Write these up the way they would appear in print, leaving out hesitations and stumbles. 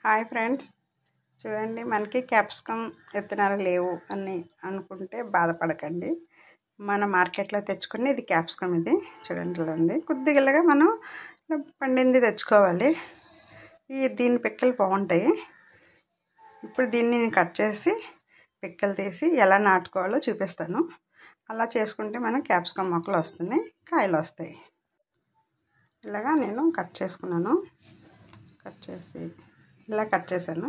Hi friends, చూడండి మనకి capsicum విత్తనాలు లేవు అని అనుకుంటే బాధపడకండి. మన మార్కెట్లో తెచ్చుకుని ఇది క్యాప్సికమ్, ఇది చూడండి ఇలా ఉంది. కొద్దిగా మనం పండింది తెచ్చుకోవాలి. దీని పిక్కలు బాగుంటాయి. ఇప్పుడు దీన్ని నేను కట్ చేసి పిక్కలు తీసి ఎలా నాటుకోవాలో చూపిస్తాను. అలా చేసుకుంటే మనం క్యాప్సికమ్ మొక్కలు వస్తున్నాయి, కాయలు వస్తాయి. ఇలాగా నేను కట్ చేసుకున్నాను. కట్ చేసి ఇలా కట్ చేశాను.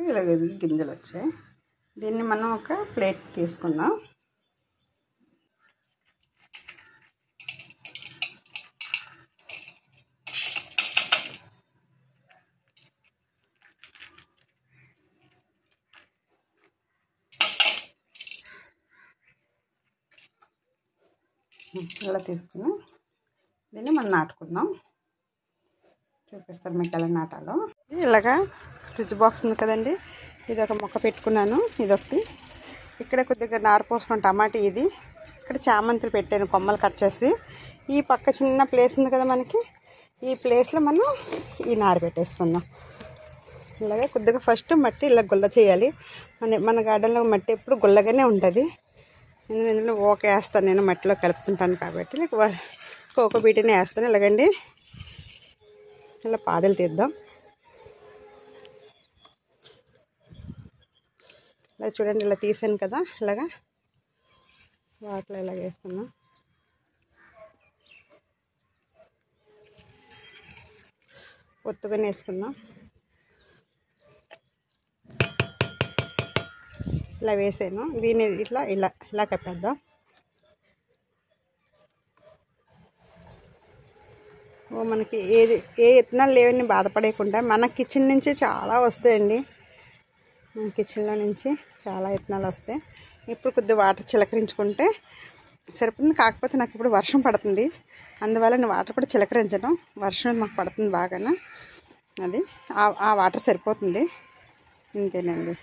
ఇలా గింజలు వచ్చాయి. దీన్ని మనం ఒక ప్లేట్ తీసుకుందాం. ఇలా తీసుకుని దీన్ని మనం నాటుకుందాం. చూపిస్తాను మీకు ఎలా నాటాలో. ఇలాగా ఫ్రిడ్జ్ బాక్స్ ఉంది కదండి, ఇది ఒక మొక్క పెట్టుకున్నాను. ఇదొకటి ఇక్కడ కొద్దిగా నారు పోసుకున్న టమాటా, ఇది ఇక్కడ చామంతులు పెట్టాను కొమ్మలు కట్ చేసి. ఈ పక్క చిన్న ప్లేస్ ఉంది కదా మనకి, ఈ ప్లేస్లో మనం ఈ నారు పెట్టేసుకుందాం. ఇలాగే కొద్దిగా ఫస్ట్ మట్టి ఇలా గుల్ల చేయాలి. మన గార్డెన్లో మట్టి ఎప్పుడు గుల్లగానే ఉంటుంది. ఇందులో వేస్తాను, నేను మట్టిలో కలుపుతుంటాను కాబట్టి. లేక కోకో బీటీని వేస్తాను. ఇలాగండి ఇలా పాడలు తీద్దాం. ఇలా చూడండి, ఇలా తీసాను కదా, ఇలాగా వాటిలో ఇలా వేసుకుందాం. ఒత్తుగానే వేసుకుందాం. ఇలా వేసాను. దీన్ని ఇట్లా ఇలా ఇలా కప్పేద్దాం. మనకి ఏ విత్తనాలు లేవని బాధపడకుండా మన కిచెన్ నుంచి చాలా వస్తాయండి. మన కిచెన్లో నుంచి చాలా విత్తనాలు వస్తాయి. ఇప్పుడు కొద్దిగా వాటర్ చిలకరించుకుంటే సరిపోతుంది. కాకపోతే నాకు ఇప్పుడు వర్షం పడుతుంది, అందువల్ల నేను వాటర్ కూడా చిలకరించడం. వర్షం మాకు పడుతుంది బాగానే, అది ఆ వాటర్ సరిపోతుంది. ఇంతేనండి.